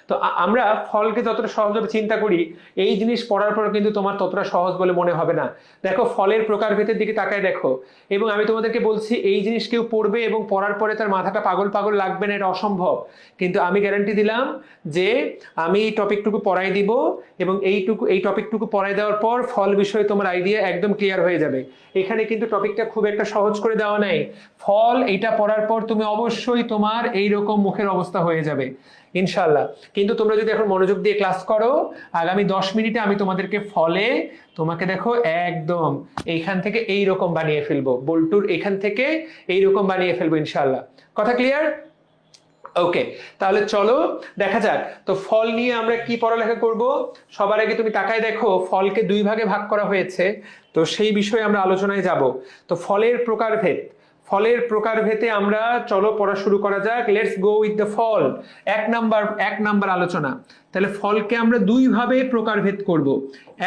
তো আমরা ফলকে যতটা সহজভাবে চিন্তা করি, এই জিনিস পড়ার পর কিন্তু তোমার ততটা সহজ বলে মনে হবে না। দেখো ফলের প্রকারভেদের দিকে তাকায় দেখো, এবং আমি তোমাদেরকে বলছি এই জিনিস কেউ পড়বে এবং পড়ার পরে তার মাথাটা পাগল পাগল লাগবে না, এটা অসম্ভব। কিন্তু আমি গ্যারান্টি দিলাম যে আমি এই টপিকটুকু পড়াই দিব, এবং এই টপিকটুকু পড়াই দেওয়ার পর ফল বিষয়ে তোমার আইডিয়া একদম ক্লিয়ার হয়ে যাবে। এখানে কিন্তু টপিকটা খুব একটা সহজ করে দেওয়া নাই। ফল এইটা পড়ার পর তুমি অবশ্যই তোমার এইরকম মুখের অবস্থা হয়ে যাবে ইনশাল্লাহ। কিন্তু তোমরা যদি এখন মনোযোগ দিয়ে ক্লাস করো, আগামী 10 মিনিটে আমি তোমাদেরকে ফলে তোমাকে দেখো একদম এইখান থেকে এইরকম বানিয়ে ফেলবো, বল্টুর এখান থেকে এইরকম বানিয়ে ফেলবো ইনশাল্লাহ। কথা ক্লিয়ার? ওকে, তাহলে চলো দেখা যাক। তো ফল নিয়ে আমরা কি পড়ালেখা করব। সবার আগে তুমি তাকায় দেখো ফলকে 2 ভাগে ভাগ করা হয়েছে, তো সেই বিষয়ে আমরা আলোচনায় যাব। তো ফলের প্রকারভেদ, ফলের প্রকারভেদে আমরা চলো পড়া শুরু করা যাক। লেটস গো উইথ দ্য ফল। এক নাম্বার আলোচনা। তাহলে ফলকে আমরা 2 ভাবে প্রকারভেদ করব।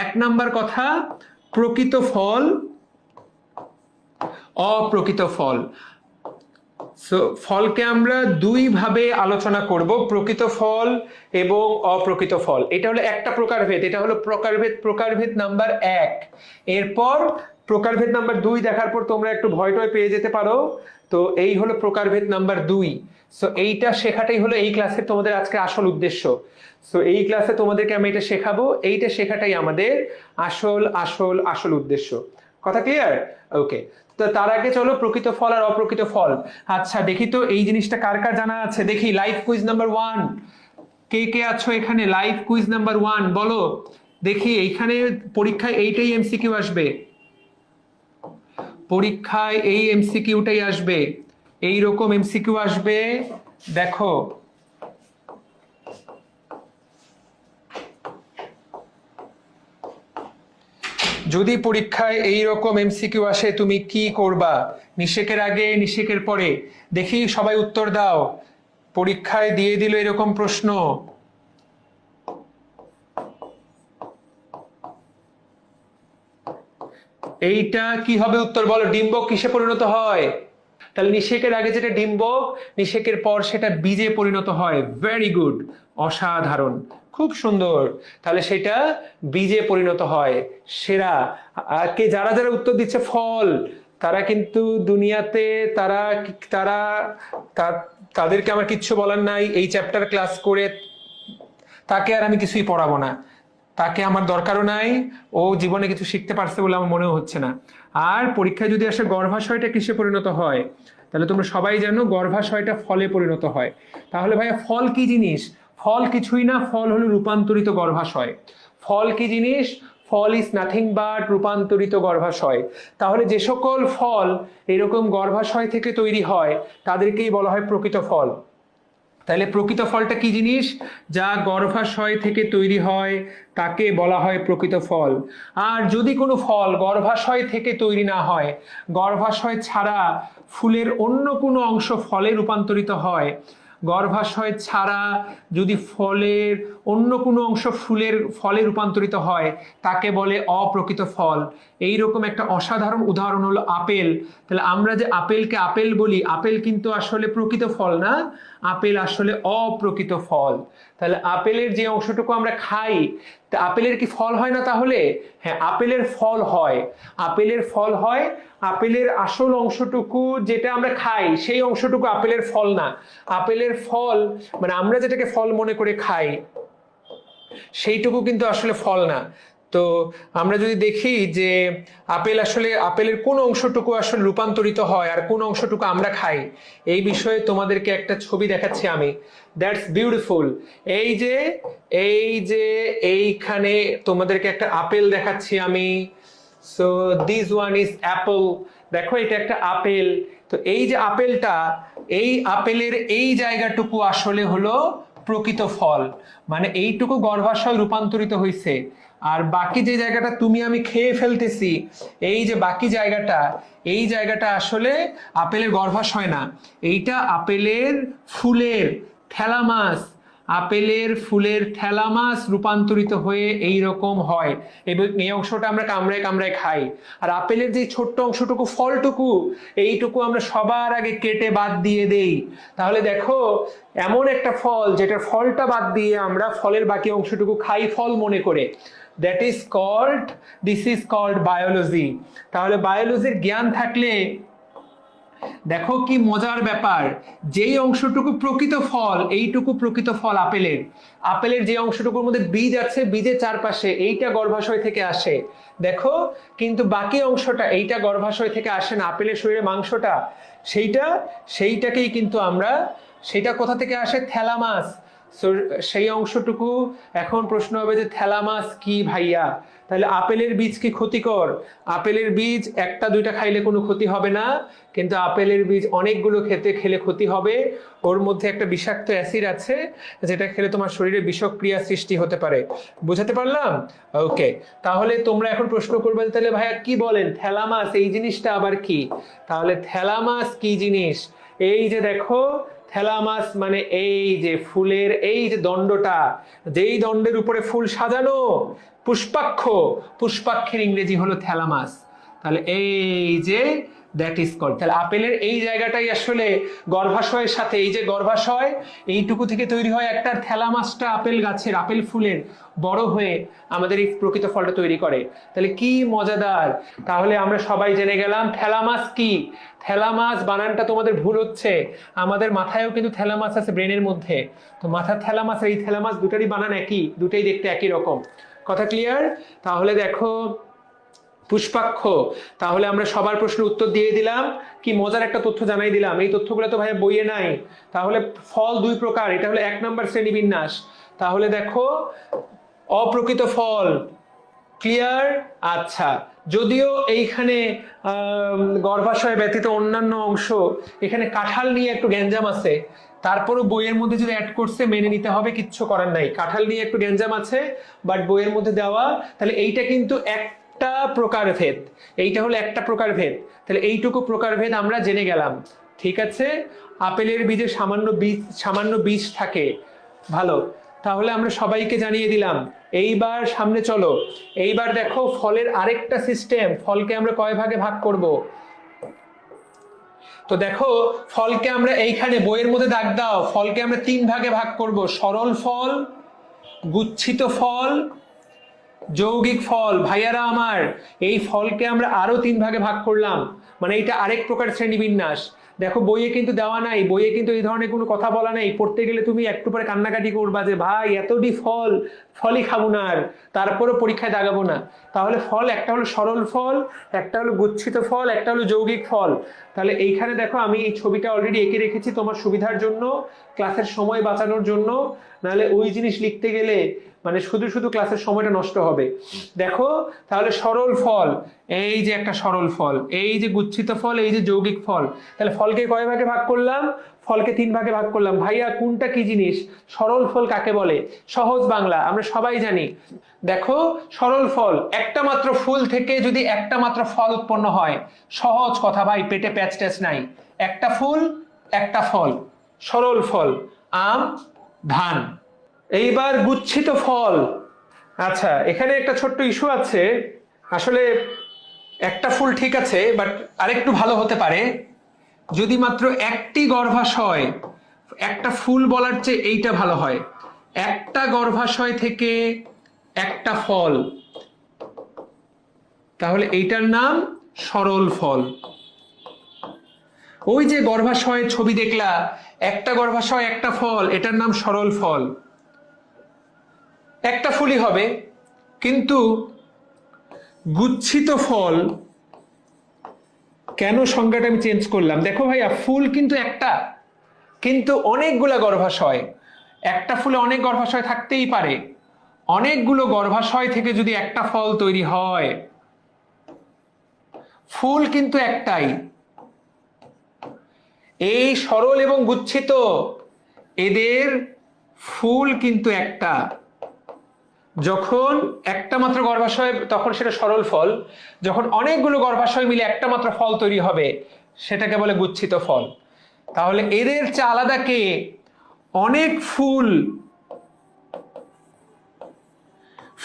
1 নাম্বার কথা, প্রকৃত ফল, অপ্রকৃত ফল। ফলকে আমরা 2 ভাবে আলোচনা করব, প্রকৃত ফল এবং অপ্রকৃত ফল। এটা হলো একটা প্রকারভেদ, এটা হলো প্রকারভেদ নাম্বার 1। এরপর প্রকারভেদ নাম্বার 2 দেখার পর তোমরা একটু ভয় টয় পেয়ে যেতে পারো। তো এই হলো প্রকারভেদ নাম্বার 2। সো এইটা শেখাটাই হলো এই ক্লাসের তোমাদের আজকে আসল উদ্দেশ্য। সো এই ক্লাসে তোমাদেরকে আমি এটা শেখাবো, এইটা শেখাটাই আমাদের আসল আসল আসল উদ্দেশ্য। কথা ক্লিয়ার? ওকে, তো তার আগে চলো প্রকৃত ফল আর অপ্রকৃত ফল। আচ্ছা দেখি তো এই জিনিসটা কার কার জানা আছে, দেখি লাইভ কুইজ নাম্বার 1 কে কে আছো এখানে। লাইভ কুইজ নাম্বার 1 বলো দেখি। এইখানে পরীক্ষায় এইটাই এমসিকিউ আসবে, পরীক্ষায় এই এমসিকিউটাই আসবে, এইরকম এমসিকিউ আসবে। দেখো যদি পরীক্ষায় এইরকম এমসিকিউ আসে তুমি কি করবা? নিষেকের আগে নিষেকের পরে দেখি সবাই উত্তর দাও। পরীক্ষায় দিয়ে দিল এরকম প্রশ্ন, এইটা কি হবে উত্তর বলো? ডিম্বক কিসে পরিণত হয়? তাহলে নিষেকের আগে যেটা ডিম্বক, নিষেকের পর সেটা বীজে পরিণত হয়। ভেরি গুড, অসাধারণ, খুব সুন্দর। তাহলে সেটা বীজে পরিণত হয়। সেরা। কে যারা যারা উত্তর দিচ্ছে ফল, তারা কিন্তু দুনিয়াতে তারা তারা তাদেরকে আমার কিচ্ছু বলার নাই। এই চ্যাপ্টার ক্লাস করে তাকে আর আমি কিছুই পড়াবো না, তাকে আমার দরকারও নাই। ও জীবনে কিছু শিখতে পারছে বলে আমার মনেও হচ্ছে না। আর পরীক্ষায় যদি আসে গর্ভাশয়টা কিসে পরিণত হয়, তাহলে তোমরা সবাই জানো গর্ভাশয়টা ফলে পরিণত হয়। তাহলে ভাইয়া ফল কি জিনিস? ফল কিছুই না, ফল হলো রূপান্তরিত গর্ভাশয়। ফল কি জিনিস? ফল ইজ নাথিং বাট রূপান্তরিত গর্ভাশয়। তাহলে যে সকল ফল এরকম গর্ভাশয় থেকে তৈরি হয় তাদেরকেই বলা হয় প্রকৃত ফল। তাহলে প্রকৃত ফলটা কি জিনিস? যা গর্ভাশয় থেকে তৈরি হয় তাকে বলা হয় প্রকৃত ফল। আর যদি কোনো ফল গর্ভাশয় থেকে তৈরি না হয়, গর্ভাশয় ছাড়া ফুলের অন্য কোনো অংশ ফলে রূপান্তরিত হয়, গর্ভাশয় ছাড়া যদি ফলের অন্য কোনো অংশ ফলে রূপান্তরিত হয়, তাকে বলে অপ্রকৃত ফল। এইরকম একটা অসাধারণ উদাহরণ হলো আপেল। তাহলে আমরা যে আপেলকে আপেল বলি, আপেল কিন্তু আসলে প্রকৃত ফল না, আপেল আসলে অপ্রকৃত ফল। তাহলে আপেলের যে অংশটুকু আমরা খাই, তা আপেলের কি ফল হয় না? তাহলে হ্যাঁ, আপেলের ফল হয়, আপেলের ফল হয়। আপেলের আসল অংশটুকু যেটা আমরা খাই সেই অংশটুকু আপেলের ফল না। আপেলের ফল মানে আমরা যেটাকে ফল মনে করে খাই সেইটুকু কিন্তু আসলে ফল না। তো আমরা যদি দেখি যে আপেলের কোন অংশটুকু আসলে রূপান্তরিত হয় আর কোন অংশটুকু আমরা খাই, এই বিষয়ে তোমাদেরকে একটা ছবি দেখাচ্ছি আমি। That's beautiful. এই যে এইখানে তোমাদেরকে একটা আপেল দেখাচ্ছি আমি। So this one is Apple. দেখো এটা একটা আপেল। তো এই যে আপেলটা, এই আপেলের এই জায়গাটুকু আসলে হলো প্রকৃত ফল, মানে এইটুকু গর্ভাশয় রূপান্তরিত হয়েছে। আর বাকি যে জায়গাটা তুমি আমি খেয়ে ফেলতেছি, এই যে বাকি জায়গাটা, এই জায়গাটা আসলে আপেলের গর্ভাশয় না, এইটা আপেলের ফুলের থ্যালামাস। আপেলের ফুলের থ্যালামাস রূপান্তরিত হয়ে এই রকম হয় এবং এই অংশটা আমরা কামড়ায় কামড়ায় খাই। আর আপেলের যে ছোট্ট অংশটুকু ফলটুকু এইটুকু আমরা সবার আগে কেটে বাদ দিয়ে দেই। তাহলে দেখো এমন একটা ফল যেটার ফলটা বাদ দিয়ে আমরা ফলের বাকি অংশটুকু খাই ফল মনে করে। This is called biology. তাহলে বায়োলজির জ্ঞান থাকলে দেখো কি মজার ব্যাপার, যেই অংশটুকু প্রকৃত ফল এইটুকু প্রকৃত ফল আপেলের, আপেলের যে অংশটুকুর মধ্যে বীজ আছে বীজের চারপাশে এইটা গর্ভাশয় থেকে আসে দেখো, কিন্তু বাকি অংশটা এইটা গর্ভাশয় থেকে আসে না, আপেলের শরীরে মাংসটা সেইটাকেই কিন্তু আমরা, সেইটা কোথা থেকে আসে? থ্যালামাস। সেই অংশটুকু, এখন প্রশ্ন হবে যে থ্যালামাস কি ভাইয়া? তাহলে আপেলের বীজ কি ক্ষতিকর? আপেলের বীজ একটা দুইটা খাইলে কোনো ক্ষতি হবে না, কিন্তু আপেলের বীজ অনেকগুলো খেলে ক্ষতি হবে। ওর মধ্যে একটা বিষাক্ত অ্যাসিড আছে যেটা খেলে তোমার শরীরে বিষক্রিয়া সৃষ্টি হতে পারে। বুঝাতে পারলাম? ওকে, তাহলে তোমরা এখন প্রশ্ন করবে তাহলে ভাইয়া কি বলেন থ্যালামাস এই জিনিসটা আবার কি? তাহলে থ্যালামাস কি জিনিস? এই যে দেখো থ্যালামাস মানে এই যে ফুলের এই যে দণ্ডটা, যেই দণ্ডের উপরে ফুল সাজানো, পুষ্পাক্ষ, পুষ্পাক্ষের ইংরেজি হলো থ্যালামাস। তাহলে এই যে দ্যাট ইজ কল্ড, তাহলে আপেলের এই জায়গাটাই আসলে গর্ভাশয়ের সাথে, এই যে গর্ভাশয় এইটুকু থেকে তৈরি হয় একটা থ্যালামাসটা আপেল গাছের, আপেল ফুলের বড় হয়ে আমাদের এই প্রকৃত ফলটা তৈরি করে। তাহলে কি মজাদার! তাহলে আমরা সবাই জেনে গেলাম থ্যালামাস কি। থ্যালামাস বানানটা তোমাদের ভুল হচ্ছে, আমাদের মাথায়ও কিন্তু থ্যালামাস আছে ব্রেনের মধ্যে, তো মাথার থ্যালামাস আর এই থ্যালামাস দুটারই বানান একই, দুটাই দেখতে একই রকম। কথা ক্লিয়ার? তাহলে দেখো পুষ্পাক্ষ, তাহলে আমরা সবার প্রশ্নের উত্তর দিয়ে দিলাম। কি মজার একটা তথ্য জানাই দিলাম, এই তথ্যগুলো তো ভাইয়া বইয়ে নাই। তাহলে ফল দুই প্রকার, এটা হলো 1 নম্বর শ্রেণীবিন্যাস। তাহলে দেখো অপ্রকৃত ফল, ক্লিয়ার? আচ্ছা, যদিও এইখানে গর্ভাশয় ব্যতীত অন্যান্য অংশ, এখানে কাঁঠাল নিয়ে একটু গ্যাঞ্জাম আছে, তারপরও বইয়ের মধ্যে যদি অ্যাড করছে মেনে নিতে হবে, কিচ্ছু করার নাই। কাঁঠাল নিয়ে একটু গ্যাঞ্জাম আছে বাট বইয়ের মধ্যে দেওয়া। তাহলে এইটা কিন্তু একটা প্রকারভেদ, এইটা হলো একটা প্রকারভেদ। তাহলে এইটুকু প্রকারভেদ আমরা জেনে গেলাম। ঠিক আছে, আপেলের বীজে সামান্য বীজ থাকে, ভালো। তাহলে আমরা সবাইকে জানিয়ে দিলাম। এইবার সামনে চলো, এইবার দেখো ফলের আরেকটা সিস্টেম, ফলকে আমরা কয় ভাগে ভাগ করব। তো দেখো ফলকে আমরা এইখানে বইয়ের মধ্যে দাগ দাও, ফলকে আমরা 3 ভাগে ভাগ করব, সরল ফল, গুচ্ছিত ফল, যৌগিক ফল। ভাইয়ারা আমার, এই ফলকে আমরা আরো 3 ভাগে ভাগ করলাম, মানে এটা আরেক প্রকার শ্রেণীবিন্যাস। দেখো বইয়ে কিন্তু দেওয়া নাই, বইয়ে কিন্তু এই ধরনের কোনো কথা বলা নেই। পড়তে গেলে তুমি একটু পরে কান্নাকাটি করবা যে ভাই এতটি ফলই খাবো না আর, তারপরও পরীক্ষায় দাগাবো না। তাহলে ফল একটা হলো সরল ফল, একটা হলো গুচ্ছিত ফল, একটা হলো যৌগিক ফল। তাহলে এইখানে দেখো আমি এই ছবিটা অলরেডি এঁকে রেখেছি তোমার সুবিধার জন্য, ক্লাসের সময় বাঁচানোর জন্য, নাহলে ওই জিনিস লিখতে গেলে মানে শুধু শুধু ক্লাসের সময়টা নষ্ট হবে। দেখো তাহলে সরল ফল, এই যে একটা সরল ফল, এই যে গুচ্ছিত ফল, এই যে যৌগিক ফল। তাহলে ফলকে কয় ভাগে ভাগ করলাম? ফলকে 3 ভাগে ভাগ করলাম। ভাইয়া কোনটা কি জিনিস? সরল ফল কাকে বলে? সহজ বাংলা আমরা সবাই জানি। দেখো সরল ফল, একটা মাত্র ফুল থেকে যদি একটা মাত্র ফল উৎপন্ন হয়, সহজ কথা ভাই, পেটে প্যাচ ট্যাচ নাই, একটা ফুল একটা ফল, সরল ফল, আম, ধান। এইবার গুচ্ছিত ফল, আচ্ছা এখানে একটা ছোট্ট ইস্যু আছে, আসলে একটা ফুল ঠিক আছে বাট আরেকটু ভালো হতে পারে যদি মাত্র একটি গর্ভাশয়, একটা ফুল বলার চেয়ে এইটা ভালো হয়, একটা গর্ভাশয় থেকে একটা ফল, তাহলে এইটার নাম সরল ফল। ওই যে গর্ভাশয়ের ছবি দেখলা, একটা গর্ভাশয় একটা ফল, এটার নাম সরল ফল, একটা ফুলই হবে। কিন্তু গুচ্ছিত ফল, কেন সংজ্ঞাটা আমি চেঞ্জ করলাম? দেখো ভাইয়া ফুল কিন্তু একটা, কিন্তু অনেকগুলা গর্ভাশয়, একটা ফুলে অনেক গর্ভাশয় থাকতেই পারে, অনেকগুলো গর্ভাশয় থেকে যদি একটা ফল তৈরি হয়, ফুল কিন্তু একটাই। এই সরল এবং গুচ্ছিত এদের ফুল কিন্তু একটা, যখন একটা মাত্র গর্ভাশয় তখন সেটা সরল ফল, যখন অনেকগুলো গর্ভাশয় মিলে একটা মাত্র ফল তৈরি হবে সেটাকে বলে গুচ্ছিত ফল। তাহলে এদের চেয়ে আলাদা কে? অনেক ফুল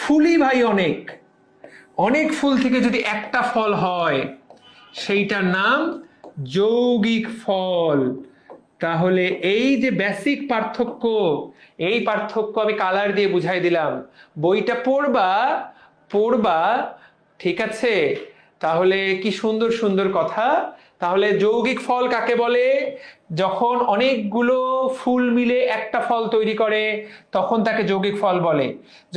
ফুলই ভাই অনেক, অনেক ফুল থেকে যদি একটা ফল হয় সেইটার নাম যৌগিক ফল। তাহলে এই যে বেসিক পার্থক্য, এই পার্থক্য আমি কালার দিয়ে বুঝাই দিলাম। বইটা পড়বা পড়বা, ঠিক আছে? তাহলে কি সুন্দর সুন্দর কথা। তাহলে যৌগিক ফল কাকে বলে? যখন অনেকগুলো ফুল মিলে একটা ফল তৈরি করে তখন তাকে যৌগিক ফল বলে।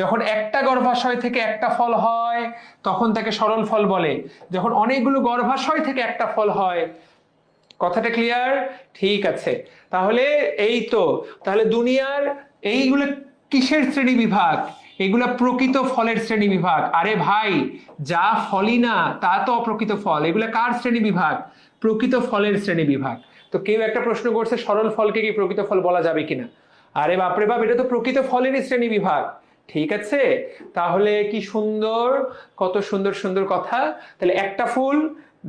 যখন একটা গর্ভাশয় থেকে একটা ফল হয় তখন তাকে সরল ফল বলে। যখন অনেকগুলো গর্ভাশয় থেকে একটা ফল হয়, কথাটা ক্লিয়ার? ঠিক আছে। তাহলে এই তো, তাহলে দুনিয়ার এইগুলো কিসের শ্রেণী বিভাগ? এগুলা প্রকৃত ফলের শ্রেণী বিভাগ। আরে ভাই, যা ফলই না তা তো অপ্রকৃত ফল। এগুলা কার শ্রেণী বিভাগ? প্রকৃত ফলের শ্রেণী বিভাগ। তো কেউ একটা প্রশ্ন করছে সরল ফলকে কি প্রকৃত ফল বলা যাবে কিনা? আরে বাপরে বাপ, এটা তো প্রকৃত ফলেরই শ্রেণী বিভাগ। ঠিক আছে, তাহলে কি সুন্দর, কত সুন্দর সুন্দর কথা। তাহলে একটা ফুল,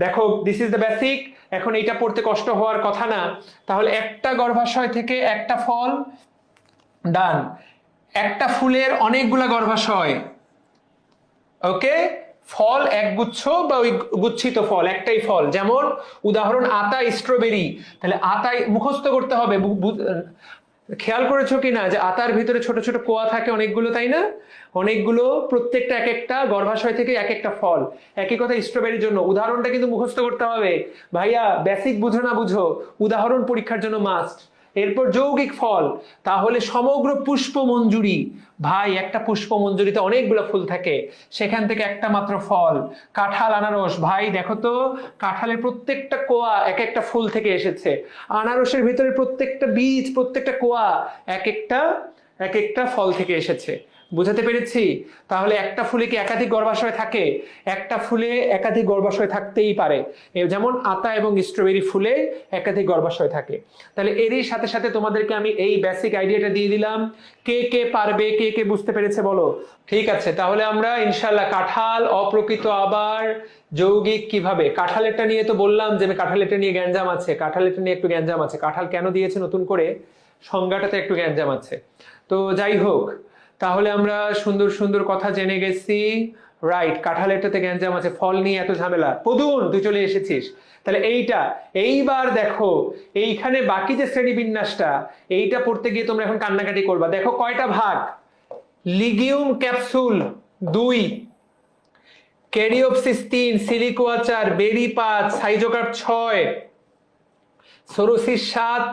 দেখো দিস ইজ দ্য বেসিক। এখন এইটা পড়তে কষ্ট হওয়ার কথা না। তাহলে একটা গর্ভাশয় থেকে একটা ফল, ডান। একটা ফুলের অনেকগুলা গর্ভাশয়, ওকে। ফল একগুচ্ছ বা ওই গুচ্ছিত ফল, একটাই ফল। যেমন উদাহরণ আতা, স্ট্রবেরি। তাহলে আতায় মুখস্থ করতে হবে। খেয়াল করেছো কিনা যে আতার ভিতরে ছোট ছোট কোয়া থাকে অনেকগুলো, তাই না? অনেকগুলো, প্রত্যেকটা এক একটা গর্ভাশয় থেকে এক একটা ফল। একই কথা স্ট্রবেরির জন্য। উদাহরণটা কিন্তু মুখস্থ করতে হবে ভাইয়া। বেসিক বুঝো না বুঝো, উদাহরণ পরীক্ষার জন্য মাস্ট। এরপর যৌগিক ফল, তাহলে সমগ্র পুষ্পমঞ্জুরি। ভাই একটা পুষ্পমঞ্জুরিতে অনেকগুলো ফুল থাকে, সেখান থেকে একটা মাত্র ফল। কাঁঠাল, আনারস, ভাই দেখো তো কাঁঠালের প্রত্যেকটা কোয়া এক একটা ফুল থেকে এসেছে। আনারসের ভিতরে প্রত্যেকটা বীজ, প্রত্যেকটা কোয়া এক একটা ফল থেকে এসেছে। বুঝাতে পেরেছি? তাহলে একটা ফুলে কি একাধিক গর্ভাশয় থাকে? একটা ফুলে একাধিক গর্ভাশয় থাকতেই পারে। যেমন আতা এবং স্ট্রবেরি ফুলে একাধিক গর্ভাশয় থাকে। তাহলে এরই সাথে সাথে তোমাদেরকে আমি এই বেসিক আইডিয়াটা দিয়ে দিলাম। কে কে পারবে, কে কে বুঝতে পেরেছে বলো? ঠিক আছে, তাহলে আমরা ইনশাল্লাহ কাঁঠাল অপ্রকৃত আবার যৌগিক কিভাবে। কাঁঠালেরটা নিয়ে তো বললাম যে কাঁঠালেরটা নিয়ে গ্যাঞ্জাম আছে, কাঁঠালেরটা নিয়ে একটু গ্যাঞ্জাম আছে। কাঁঠাল কেন দিয়েছে নতুন করে, সংজ্ঞাটাতে একটু গ্যাঞ্জাম আছে। তো যাই হোক, তাহলে আমরা সুন্দর সুন্দর কথা জেনে গেছি। রাইট, কাঁঠালেরটাতে গ্যাঞ্জাম আছে, ফল নিয়ে এত ঝামেলা। পদুন, তুই চলে এসেছিস। তাহলে এইবার দেখো এইখানে বাকি যে শ্রেণী বিন্যাসটা, এইটা পড়তে গিয়ে তোমরা এখন কান্নাকাটি করবা। দেখো কয়টা ভাগ। লিগিউম ক্যাপসুল 2, ক্যারিওপসিস 3, সিলিকোয়া 4, বেরি 5, সাইজোকার্প 6, সোরোসিস 7,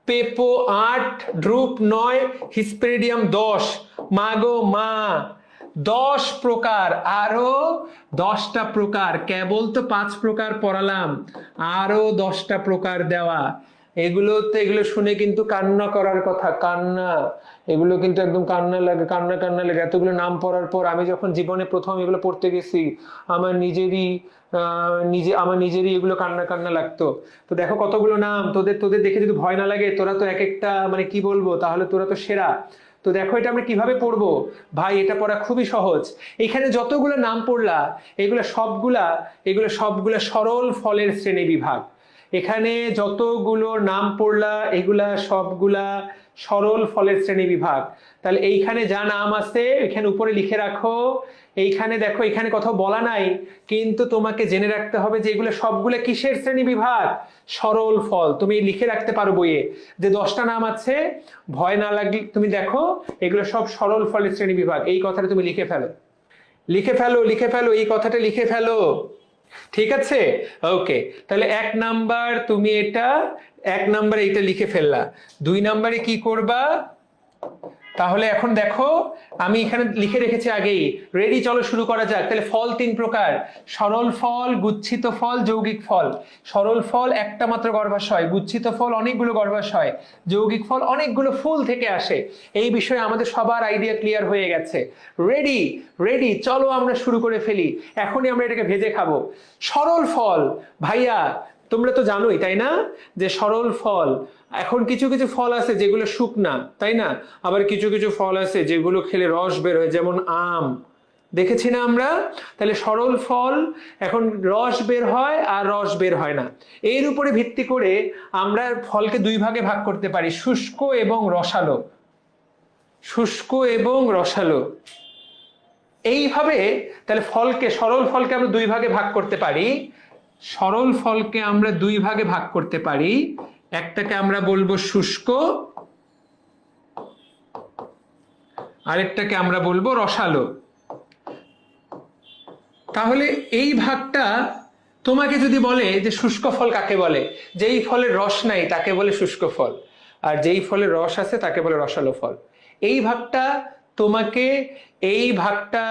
পেপো 8, ড্রুপ 9, হিসপেরিডিয়াম 10। মাগো মা, 10 প্রকার। আরো 10টা প্রকার, কেবল তো 5 প্রকার পড়ালাম, আরো 10টা প্রকার দেওয়া। এগুলো শুনে কিন্তু কান্না করার কথা, কান্না। এগুলো কিন্তু একদম কান্না লাগে, কান্না কান্না লাগে। এতগুলো নাম পড়ার পর আমি যখন জীবনে প্রথম এগুলো পড়তে গেছি, আমার নিজেরই এগুলো কান্না কান্না লাগতো। তো দেখো কতগুলো নাম। তোদের দেখে যদি ভয় না লাগে, তোরা তো এক একটা মানে কি বলবো, তাহলে তোরা তো সেরা। তো দেখো এটা আমরা কিভাবে পড়বো ভাই, এটা পড়া খুবই সহজ। এখানে যতগুলো নাম পড়লা এগুলো সবগুলা সরল ফলের শ্রেণী বিভাগ। এখানে যতগুলো নাম পড়লা এগুলা সবগুলা সরল ফলের শ্রেণী বিভাগ। তাহলে এইখানে যা নাম আছে এখানে উপরে লিখে রাখো। এইখানে দেখো, এখানে কোথাও বলা নাই, কিন্তু তোমাকে জেনে রাখতে হবে যে এগুলো সবগুলো কিসের শ্রেণী বিভাগ? সরল ফল। তুমি লিখে রাখতে পারো বইয়ে যে 10টা নাম আছে, ভয় না লাগলে তুমি দেখো এগুলো সব সরল ফলের শ্রেণী বিভাগ। এই কথাটা তুমি লিখে ফেলো, লিখে ফেলো এই কথাটা লিখে ফেলো। ঠিক আছে, ওকে। তাহলে 1 নাম্বার তুমি এক নাম্বারে এটা লিখে ফেললা। 2 নাম্বারে কি করবা? তাহলে এখন দেখো আমি এখানে লিখে রেখেছি আগেই, রেডি, চলো শুরু করা যাক। তাহলে ফল 3 প্রকার, সরল ফল, গুচ্ছিত ফল, যৌগিক ফল। সরল ফল একটা মাত্র গর্ভাশয়, গুচ্ছিত ফল অনেকগুলো গর্ভাশয়, যৌগিক ফল অনেকগুলো ফুল থেকে আসে। এই বিষয়ে আমাদের সবার আইডিয়া ক্লিয়ার হয়ে গেছে। রেডি, চলো আমরা শুরু করে ফেলি। এখনই আমরা এটাকে ভেজে খাবো। সরল ফল, ভাইয়া তোমরা তো জানোই তাই না যে সরল ফল, এখন কিছু কিছু ফল আছে যেগুলো শুকনা, তাই না? আবার কিছু কিছু ফল আছে যেগুলো খেলে রস বের হয়, যেমন আম, দেখেছি না আমরা? তাহলে সরল ফল এখন রস বের হয় আর রস বের হয় না। এর উপরে ভিত্তি করে আমরা ফলকে 2 ভাগে ভাগ করতে পারি, শুষ্ক এবং রসালো। এইভাবে তাহলে ফলকে, সরল ফলকে আমরা দুই ভাগে ভাগ করতে পারি। সরল ফলকে আমরা দুই ভাগে ভাগ করতে পারি, একটাকে আমরা বলবো শুষ্ক, আরেকটাকে আমরা বলবো রসালো। তাহলে এই ভাগটা তোমাকে যদি বলে যে শুষ্ক ফল কাকে বলে, যেই ফলের রস নাই তাকে বলে শুষ্ক ফল, আর যেই ফলের রস আছে তাকে বলে রসালো ফল। এই ভাগটা তোমাকে, এই ভাগটা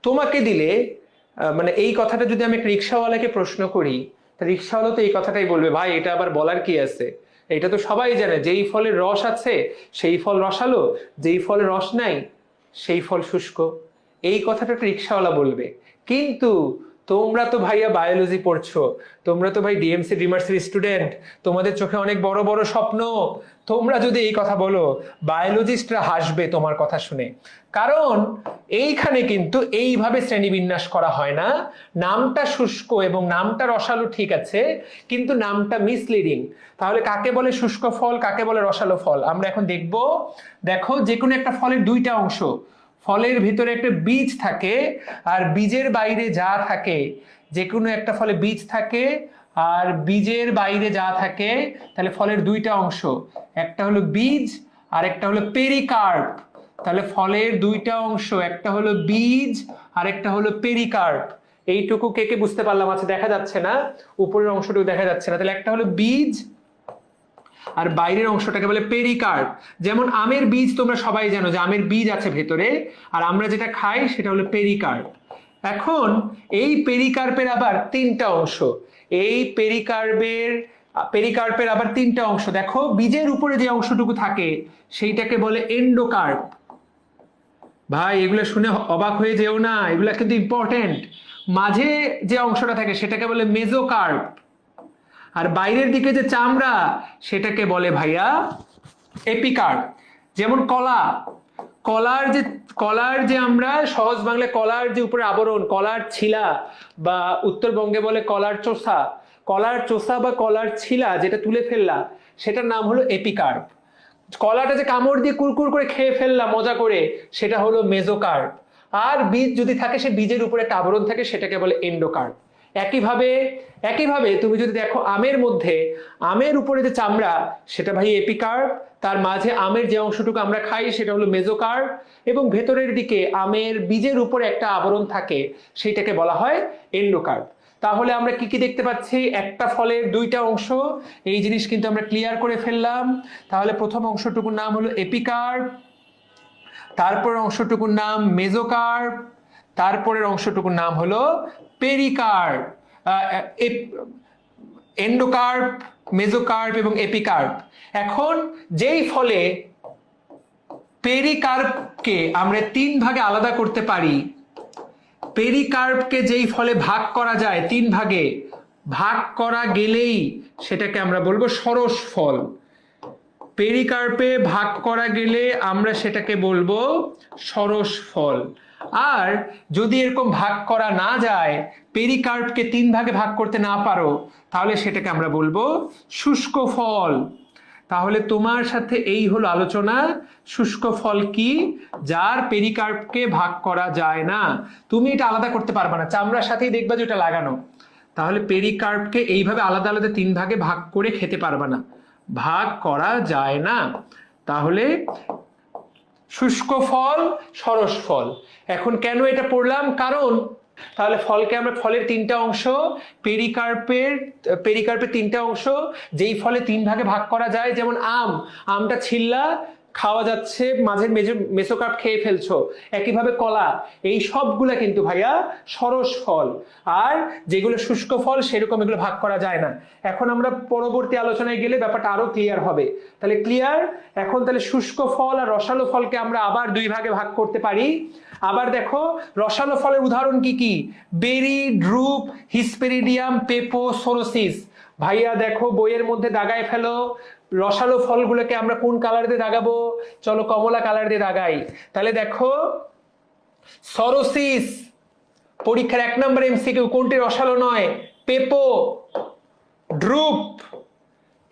তোমাকে দিলে, মানে এই কথাটা যদি আমি রিক্সাওয়ালাকে প্রশ্ন করি, তা রিক্সাওয়ালা তো এই কথাটাই বলবে, ভাই এটা আবার বলার কি আছে, এটা তো সবাই জানে, যেই ফলের রস আছে সেই ফল রসালো, যেই ফলের রস নাই সেই ফল শুষ্ক। এই কথাটা রিক্সাওয়ালা বলবে। কিন্তু তোমরা তো ভাইয়া বায়োলজি পড়ছো, তোমরা তো ভাই ডিএমসি ডিমার্সের স্টুডেন্ট, তোমাদের চোখে অনেক বড় বড় স্বপ্ন। তোমরা যদি এই কথা বলো, বায়োলজিস্টরা হাসবে তোমার কথা শুনে। কারণ এইখানে কিন্তু এইভাবে শ্রেণীবিন্যাস করা হয় না। নামটা শুষ্ক এবং নামটা রসালো ঠিক আছে, কিন্তু নামটা মিসলিডিং। তাহলে কাকে বলে শুষ্ক ফল, কাকে বলে রসালো ফল আমরা এখন দেখব। দেখো, যে কোনো একটা ফলের দুইটা অংশ, ফলের ভিতরে একটা বীজ থাকে আর বীজের বাইরে যা থাকে, যে কোনো একটা ফলে বীজ থাকে আর বীজের বাইরে যা থাকে, তাহলে ফলের দুইটা অংশ, একটা হলো বীজ আর একটা হলো পেরিকার্প। তাহলে ফলের দুইটা অংশ, একটা হলো বীজ আর একটা হলো পেরিকার্প। এইটুকু কে কে বুঝতে পারলাম? আছে, দেখা যাচ্ছে না, উপরের অংশটুকু দেখা যাচ্ছে না। তাহলে একটা হলো বীজ আর বাইরের অংশটাকে বলে পেরিকার্প। যেমন আমের বীজ তোমরা সবাই জানো যে আমের বীজ আছে ভেতরে, আর আমরা যেটা খাই সেটা হলো পেরিকার্প। এখন এই পেরিকার্পের আবার তিনটা অংশ, এই পেরিকার্পের আবার তিনটা অংশ। দেখো, বীজের উপরে যে অংশটুকু থাকে সেইটাকে বলে এন্ডোকার্প। ভাই এগুলো শুনে অবাক হয়ে যেও না, এগুলা কিন্তু ইম্পর্টেন্ট। মাঝে যে অংশটা থাকে সেটাকে বলে মেজোকার্প, আর বাইরের দিকে যে চামড়া সেটাকে বলে ভাইয়া এপিকার্প। যেমন কলা, কলার যে আমরা সহজ বাংলায় কলার যে উপরে আবরণ, কলার ছিলা, বা উত্তরবঙ্গে বলে কলার চোষা, কলার চোষা বা কলার ছিলা যেটা তুলে ফেললা সেটার নাম হলো এপিকার্প। কলাটা যে কামড় দিয়ে কুরকুর করে খেয়ে ফেললাম মজা করে, সেটা হলো মেজোকার্প। আর বীজ যদি থাকে, সে বীজের উপরে একটা আবরণ থাকে, সেটাকে বলে এন্ডোকার্প। একইভাবে তুমি যদি দেখো আমের মধ্যে, আমের উপরে যে চামড়া সেটা ভাই এপিকার্প, তার মাঝে আমের যে অংশটুকু আমরা খাই সেটা হলো মেজোকার্প, এবং ভেতরের দিকে আমের বীজের উপরে একটা আবরণ থাকে, সেইটাকে বলা হয় এন্ডোকার্প। তাহলে আমরা কি কি দেখতে পাচ্ছি? একটা ফলের দুইটা অংশ, এই জিনিস কিন্তু আমরা ক্লিয়ার করে ফেললাম। তাহলে প্রথম অংশটুকুর নাম হলো এপিকার্প, তারপর অংশটুকুর নাম মেজোকার্প, তারপরের অংশটুকুর নাম হলো পেরিকার্প। এন্ডোকার্প, মেজোকার্প এবং এপিকার্প। এখন যেই ফলে পেরিকার্পকে আমরা তিন ভাগে আলাদা করতে পারি, পেরিকার্পকে যেই ফলে ভাগ করা যায়, তিন ভাগে ভাগ করা গেলেই সেটাকে আমরা বলবো সরস ফল। পেরিকার্পে ভাগ করা গেলে আমরা সেটাকে বলবো সরস ফল। আর যদি এরকম ভাগ করা না যায়, পেরিকার্পকে তিন ভাগে ভাগ করতে না পারো, তাহলে সেটাকে আমরা বলবো শুষ্ক ফল। তাহলে তোমার সাথে এই হলো আলোচনা, শুষ্ক ফল কি? যার পেরিকার্পকে ভাগ করা যায় না। তুমি এটা আলাদা করতে পারবে না, চামড়ার সাথেই দেখবা যে এটা লাগানো। তাহলে পেরিকার্পকে এইভাবে আলাদা আলাদা তিন ভাগে ভাগ করে খেতে পারবে না, ভাগ করা যায় না। তাহলে শুষ্ক ফল, সরস ফল। এখন কেন এটা পড়লাম? কারণ তাহলে ফলকে আমরা, ফলের তিনটা অংশ, পেরিকার্পের তিনটা অংশ, যেই ফলে তিন ভাগে ভাগ করা যায়। যেমন আমটা ছিললা খাওয়া যাচ্ছে, মাঝের মেসোকার্প খেয়ে ফেলছো। একইভাবে কলা, এই সবগুলা কিন্তু ভাইয়া সরস ফল। আর যেগুলো শুষ্ক ফল সেরকম এগুলো ভাগ করা যায় না। এখন আমরা পরবর্তী আলোচনায় গেলে ব্যাপারটা আরো ক্লিয়ার হবে। তাহলে ক্লিয়ার? এখন তাহলে শুষ্ক ফল আর রসালো ফলকে আমরা আবার দুই ভাগে ভাগ করতে পারি। আবার দেখো, রসালো ফলের উদাহরণ কি কি? বেরি, ড্রুপ, হিসপেরিডিয়াম, পেপো, সোরোসিস। ভাইয়া দেখো বইয়ের মধ্যে দাগায় ফেলো, রসালো ফলগুলোকে আমরা কোন কালার দিয়ে দাগাবো? চলো কমলা কালার দিয়ে দাগাই। তাহলে দেখো, সরোসিস পরীক্ষার 1 নম্বর এমসিকিউ, কোনটি রসালো নয়? পেপো, ড্রুপ,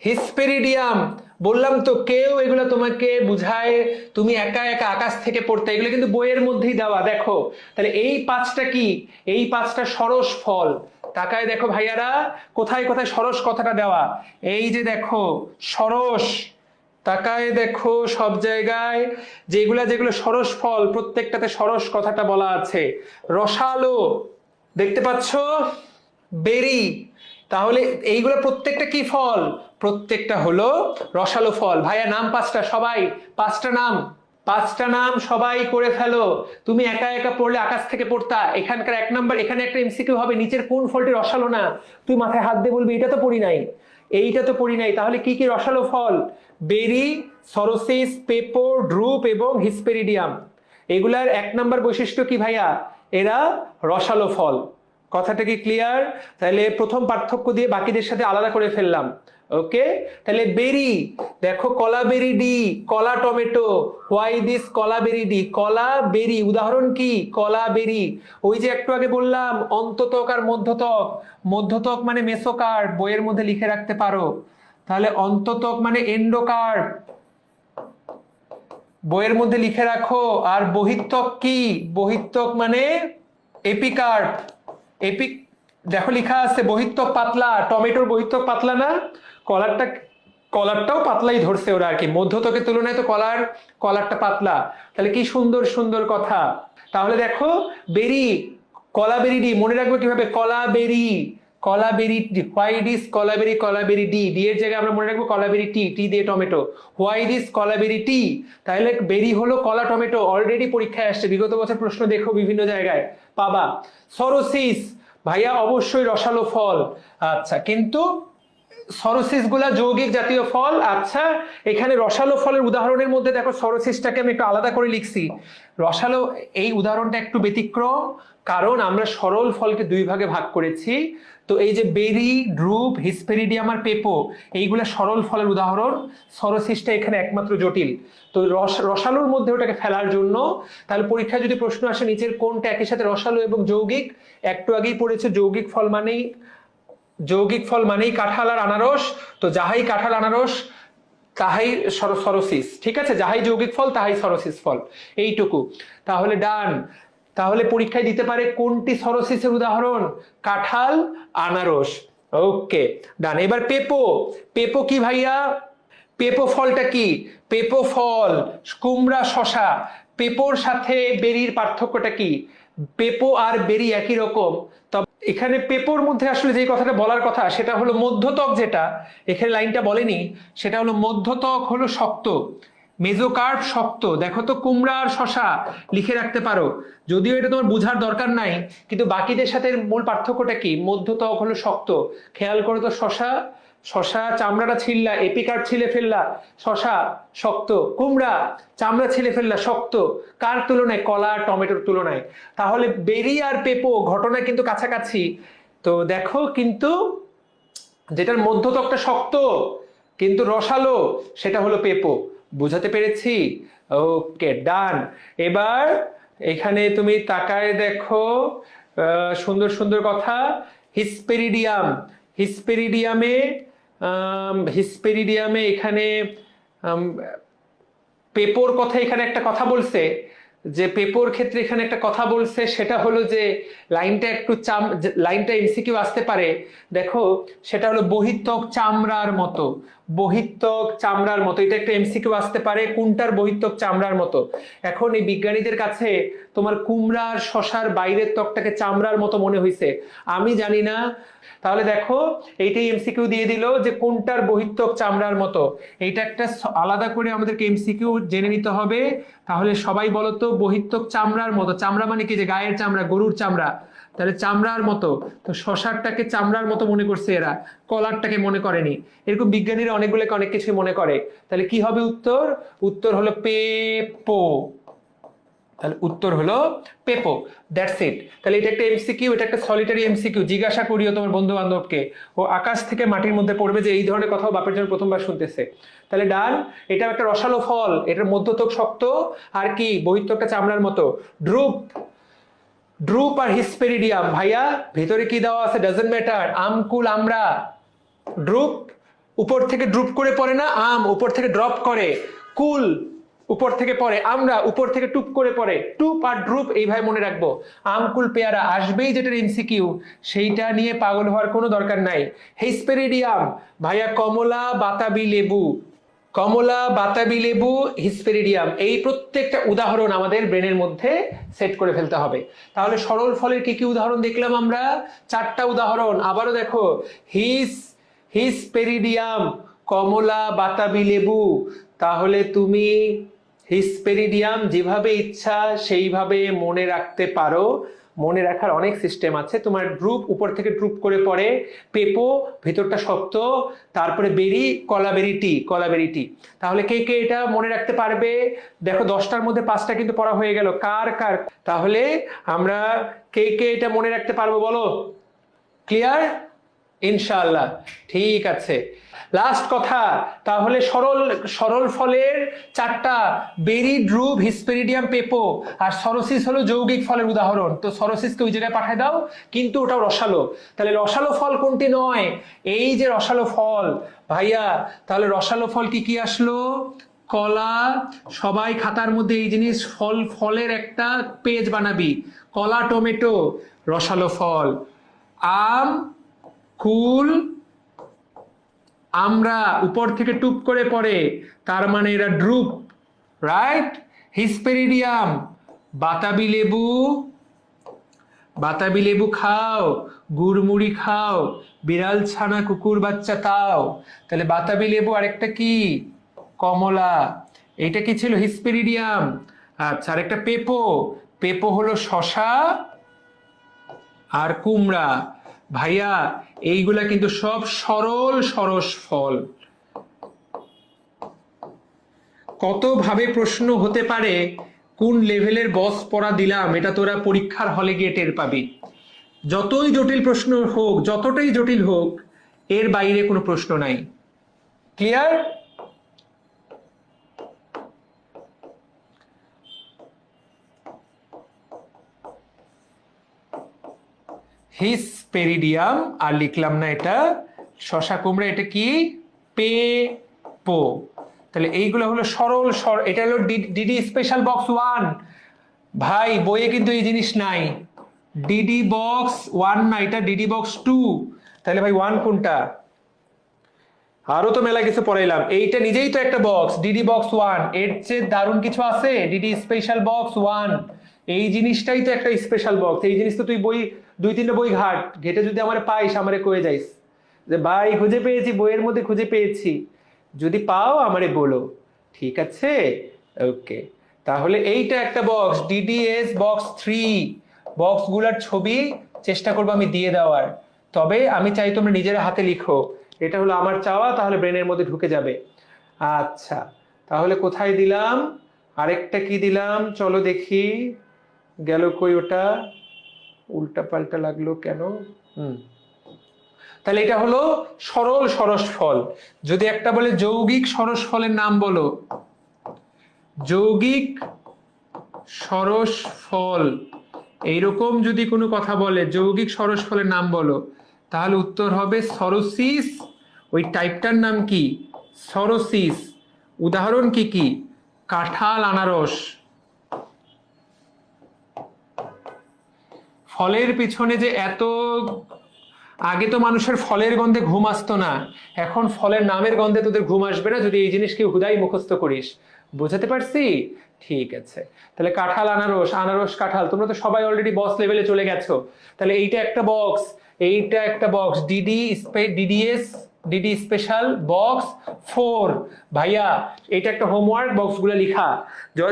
হিসপেরিডিয়াম। বললাম তো কেউ এগুলো তোমাকে বুঝায়, তুমি একা একা আকাশ থেকে পড়তে, এগুলো কিন্তু বইয়ের মধ্যেই দেওয়া। দেখো তাহলে এই পাঁচটা কি, এই পাঁচটা সরস ফল। তাকায় দেখো ভাইয়ারা, কোথায় কোথায় সরস কথাটা দেওয়া, এই যে দেখো সরস, তাকায় দেখো সব জায়গায় যেগুলা যেগুলো সরস ফল প্রত্যেকটাতে সরস কথাটা বলা আছে। রসালো দেখতে পাচ্ছ, বেরি, তাহলে এইগুলো প্রত্যেকটা কি ফল, প্রত্যেকটা হলো রসালো ফল। ভাইয়া নাম পাঁচটা, সবাই পাঁচটা নাম, পাঁচটা নাম সবাই করে ফেলো। তুমি একা একা পড়লে আকাশ থেকে পড়তা। এখানকার এক নম্বর, এখানে একটা এমসিকিউ হবে, নিচের কোন ফলটি রসালো না, তুই মাথায় হাত দিয়ে বলবি এটা তো পড়ি নাই, এইটা তো পড়ি নাই। তাহলে কি কি রসালো ফল, বেরি, সরোসিস, পেপো, ড্রুপ এবং হিসপেরিডিয়াম। এগুলার এক নম্বর বৈশিষ্ট্য কি ভাইয়া, এরা রসালো ফল। কথাটা কি ক্লিয়ার? তাহলে প্রথম পার্থক্য দিয়ে বাকিদের সাথে আলাদা করে ফেললাম। ওকে, তাহলে বেরি, দেখো কলা বেরি ডি, কলা টমেটো, হোয়াই দিস কলা বেরি ডি, কলা বেরি উদাহরণ কি, কলা বেরি। ওই যে একটু আগে বললাম অন্ততক আর মধ্যতক, মধ্যতক মানে মেসোকার্প, বইয়ের মধ্যে লিখে রাখতে পারো। তাহলে অন্ততক মানে এন্ডোকার্প, বইয়ের মধ্যে লিখে রাখো। আর বহিত্বক কি, বহিত্বক মানে এপিকার্প, এপিক, দেখো লেখা আছে বহিত্বক পাতলা, টমেটোর বহিত্বক পাতলা না, কলারটা, কলারটাও পাতলাই ধরছে ওরা আর কি, মধ্যত্বকের তুলনায় তো কলারটা পাতলা। তাহলে কি সুন্দর সুন্দর কথা। তাহলে দেখো বেরি, কলা বেরি ডি, মনে রাখবো কিভাবে, কলা বেরি, কলা বেরি, হোয়াই দিস কলা বেরি, কলা বেরি ডি, ডি এর জায়গায় আমরা মনে রাখবো কলা বেরি টি, টি দিয়ে টমেটো, হোয়াই দিস কলা বেরি টি। তাহলে বেরি হলো কলা টমেটো, অলরেডি পরীক্ষায় আসছে, বিগত বছর প্রশ্ন দেখো বিভিন্ন জায়গায় পাবা। সরোসিস ভাইয়া অবশ্যই রসালো ফল। আচ্ছা, কিন্তু সরোসিস গুলা যৌগিক জাতীয় ফল। আচ্ছা, এখানে রসালো ফলের উদাহরণের মধ্যে দেখো সরোসিসটাকে আমি একটু আলাদা করে লিখছি। রসালো এই উদাহরণটা একটু ব্যতিক্রম, কারণ আমরা সরল ফলকে দুই ভাগে ভাগ করেছি। তো এই যে বেরি, ড্রুপ, হিসপেরিডিয়াম আর পেপো, এইগুলা সরল ফলের উদাহরণ, সরোসিসটা এখানে একমাত্র জটিল। তো রসালোর মধ্যে ওটাকে ফেলার জন্য, তাহলে পরীক্ষায় যদি প্রশ্ন আসে নিচের কোনটা একই সাথে রসালো এবং যৌগিক, একটু আগেই পড়েছে যৌগিক ফল মানেই, যৌগিক ফল মানেই কাঁঠাল আর আনারস, তো যাহাই কাঁঠাল আনারস তাহাই সরোসিস, ঠিক আছে, যাহাই যৌগিক ফল তাহাই সরোসিস ফল, এইটুকু। তাহলে ডান। তাহলে পরীক্ষায় দিতে পারে কোনটি সরোসিসের উদাহরণ, কাঁঠাল, আনারস। ওকে ডান। এবার পেপো, পেপো কি ভাইয়া, পেপো ফলটা কি, পেপো ফল কুমড়া শশা। পেপোর সাথে বেরির পার্থক্যটা কি, পেপো আর বেরি একই রকম, তবে এখানে পেপোর মধ্যে আসলে যে কথাটা বলার কথা সেটা হলো মধ্যত্বক, যেটা এখানে লাইনটা বলেনি, সেটা হলো মধ্যত্বক হলো শক্ত, মেজোকার্প শক্ত। দেখো তো কুমড়া আর শশা লিখে রাখতে পারো, যদিও এটা তোমার বোঝার দরকার নাই, কিন্তু বাকিদের সাথে মূল পার্থক্যটা কি, মধ্যত্বক হলো শক্ত। খেয়াল করো তো, শশা, শশা চামড়াটা ছিললা, এপিকার্প ছিলে ফেললা, শশা শক্ত, কুমড়া চামড়া ছিলে ফেললা শক্ত, কার তুলনায়, কলা আর টমেটোর তুলনায়। তাহলে বেরি আর পেপো ঘটনা কিন্তু কাছাকাছি। তো দেখো কিন্তু যেটার মধ্যত্বকটা শক্ত কিন্তু রসালো, সেটা হলো পেপো। বুঝাতে পেরেছি? ওকে ডান। এবার এখানে তুমি তাকায় দেখো, সুন্দর সুন্দর কথা। হিসপেরিডিয়াম, হিসপেরিডিয়ামে, হিসপেরিডিয়ামে এখানে পেপোর কথা, এখানে একটা কথা বলছে, যে পেপোর ক্ষেত্রে এখানে একটা কথা বলছে, সেটা হলো যে লাইনটা একটু লাইনটা এমসিকিউ আসতে পারে। দেখো সেটা হলো বহিত্বক চামড়ার মতো, বহিত্বক চামড়ার মতো, এটা একটা এমসিকিউ আসতে পারে, কোনটার বহিত্বক চামড়ার মতো। এখন এই বিজ্ঞানীদের কাছে তোমার কুমড়ার শশার বাইরের ত্বকটাকে চামড়ার মতো মনে হয়েছে, আমি জানি না। তাহলে দেখো এইটাই এমসিকিউ দিয়ে দিল যে কোনটার বহিত্বক চামড়ার মতো, এইটা একটা আলাদা করে আমাদেরকে এমসিকিউ জেনে নিতে হবে। তাহলে সবাই বলো তো, বহিত্বক চামড়ার মতো, চামড়া মানে কি, যে গায়ের চামড়া, গরুর চামড়া, তাহলে চামড়ার মতো। তো শশারটাকে চামড়ার মতো মনে করছে এরা, কলারটাকে মনে করেনি। এরকম বিজ্ঞানীরা অনেকগুলোকে অনেক কিছু মনে করে। তাহলে কি হবে উত্তর, উত্তর হলো পেপো। তাহলে উত্তর হলো পেপো, দ্যাটস ইট। তাহলে এটা একটা এমসিকিউ, এটা একটা সলিটারি এমসিকিউ, জিজ্ঞাসা করিও তোমার বন্ধু বান্ধবকে, ও আকাশ থেকে মাটির মধ্যে পড়বে যে এই ধরনের কথাও বাপের জন্য প্রথমবার শুনতেছে। তাহলে ডান, এটা একটা রসালো ফল, এটার মধ্যত্বক শক্ত আর কি বহিত্বকটা চামড়ার মতো। ড্রুপ, ড্রুপ আর হিসপেরিডিয়াম ভাইয়া ভেতরে কি দেওয়া আছে, ডাজন্ট ম্যাটার, আমকুল আমরা, ড্রুপ উপর থেকে ড্রুপ করে পড়ে না, আম উপর থেকে ড্রপ করে, কুল উপর থেকে পড়ে, আমরা উপর থেকে টুপ করে পড়ে, টুপ আর ড্রুপ এইভাবে মনে রাখবো। আম কুল পেয়ারা আসবেই যেটার এমসিকিউ, সেইটা নিয়ে পাগল হওয়ার কোনো দরকার নাই। হিসপেরিডিয়াম ভাইয়া, কমলা বাতাবি লেবু, কমলা বাতাবি লেবু হিসপেরিডিয়াম, এই প্রত্যেকটা উদাহরণ আমাদের ব্রেনের মধ্যে সেট করে ফেলতে হবে। তাহলে সরল ফলের কি কি উদাহরণ দেখলাম আমরা? 4টা উদাহরণ। আবারও দেখো, হিসপেরিডিয়াম, কমলা বাতাবি লেবু। তাহলে তুমি হিসপেরিডিয়াম যেভাবে ইচ্ছা সেইভাবে মনে রাখতে পারো। মনে রাখার অনেক সিস্টেম আছে। তোমার ড্রুপ উপর থেকে ড্রুপ করে পড়ে, পেপো ভিতরটা শক্ত, তারপরে বেরি, কলাবেরি টি। তাহলে কে কে এটা মনে রাখতে পারবে? দেখো 10টার মধ্যে 5টা কিন্তু পড়া হয়ে গেল। কার কার তাহলে আমরা কে কে এটা মনে রাখতে পারবো বলো? ক্লিয়ার? ইনশাআল্লাহ। ঠিক আছে, লাস্ট কথা, তাহলে সরল ফলের 4টা, বেরি, ড্রুপ, হিসপেরিডিয়াম, পেপো। আর সরোসিস হলো যৌগিক ফলের উদাহরণ। তো সরোসিসকে ওই জায়গায় পাঠিয়ে দাও, কিন্তু ওটাও রসালো। তাহলে রসালো ফল কোনটি নয়? এই যে রসালো ফল ভাইয়া, তাহলে রসালো ফল কি কি আসলো? কলা। সবাই খাতার মধ্যে এই জিনিস, ফলের একটা পেজ বানাবি। কলা, টমেটো রসালো ফল। আম, কুল, আমরা উপর থেকে টুপ করে পড়ে, তার মানে এরা ড্রুপ, রাইট? হিসপেরিডিয়াম, বাতাবি লেবু খাও, গুড়মুড়ি খাও, বিড়াল ছানা কুকুর বাচ্চা তাও। তাহলে বাতাবি লেবু, আরেকটা কি? কমলা। এটা কি ছিল? হিসপেরিডিয়াম। আচ্ছা, আরেকটা পেপো হলো শশা আর কুমড়া। ভাইয়া, এইগুলা কিন্তু সব সরল সরস ফল। কত ভাবে প্রশ্ন হতে পারে, কোন লেভেলের বস পড়া দিলাম এটা তোরা পরীক্ষার হলে গিয়ে টের পাবি। যতই জটিল প্রশ্ন হোক, যতটাই জটিল হোক, এর বাইরে কোনো প্রশ্ন নাই। ক্লিয়ার? হিসপেরিডিয়াম, আর লিখলাম না এটা শশা কুমড়া, এটা কি? পেপো। তাহলে এইগুলো হলো এটা হলো ডিডি স্পেশাল বক্স 1। ভাই, বইয়ে কিন্তু এই জিনিস নাই। ডিডি বক্স 1 না, এটা ডিডি বক্স 2। তাহলে ভাই 1 কোনটা? আরো তো মেলা কিছু পড়াইলাম, এইটা নিজেই তো একটা বক্স, ডিডি বক্স 1। এর চেয়ে দারুণ কিছু আছে? DD special box 1। এই জিনিসটাই তো একটা স্পেশাল বক্স। এই জিনিস তো তুই বই 2-3টা বই ঘেটে যদি আমারে পাইস, আমারে কয়ে যাইস যে ভাই খুঁজে পেয়েছি, বইয়ের মধ্যে খুঁজে পেয়েছি। যদি পাও আমারে বলো, ঠিক আছে? ওকে, তাহলে এইটা একটা বক্স, ডিডিএস বক্স 3। বক্সগুলোর ছবি চেষ্টা করবো আমি দিয়ে দেওয়ার, তবে আমি চাই তোমরা নিজের হাতে লিখো। এটা হলো আমার চাওয়া, তাহলে ব্রেনের মধ্যে ঢুকে যাবে। আচ্ছা, তাহলে কোথায় দিলাম? আরেকটা কি দিলাম, চলো দেখি। গেল কই ওটা? উল্টা পাল্টা লাগলো কেন? তাহলে এটা হলো সরল সরস ফল। যদি একটা বলে যৌগিক সরস ফলের নাম বলো, যৌগিক সরস ফল, এইরকম যদি কোনো কথা বলে যৌগিক সরস ফলের নাম বলো, তাহলে উত্তর হবে সরোসিস। ওই টাইপটার নাম কি? সরোসিস। উদাহরণ কি কি? কাঁঠাল, আনারস। ফলের পিছনে যে এত, আগে তো মানুষের ফলের গন্ধে ঘুম আসতো না, এখন ফলের নামের গন্ধে তোদের ঘুম আসবে না যদি এই জিনিসকে হুদাই মুখস্থ করিস। বুঝাতে পারছি? ঠিক আছে, তাহলে কাঁঠাল, আনারস, আনারস কাঁঠাল, তোমরা তো সবাই অলরেডি বক্স লেভেলে চলে গেছো। তাহলে এইটা একটা বক্স, এইটা একটা বক্স, ডিডি স্পেশাল বক্স 4। ভাইয়া, এটা একটা হোমওয়ার্ক, বক্সগুলো লিখা।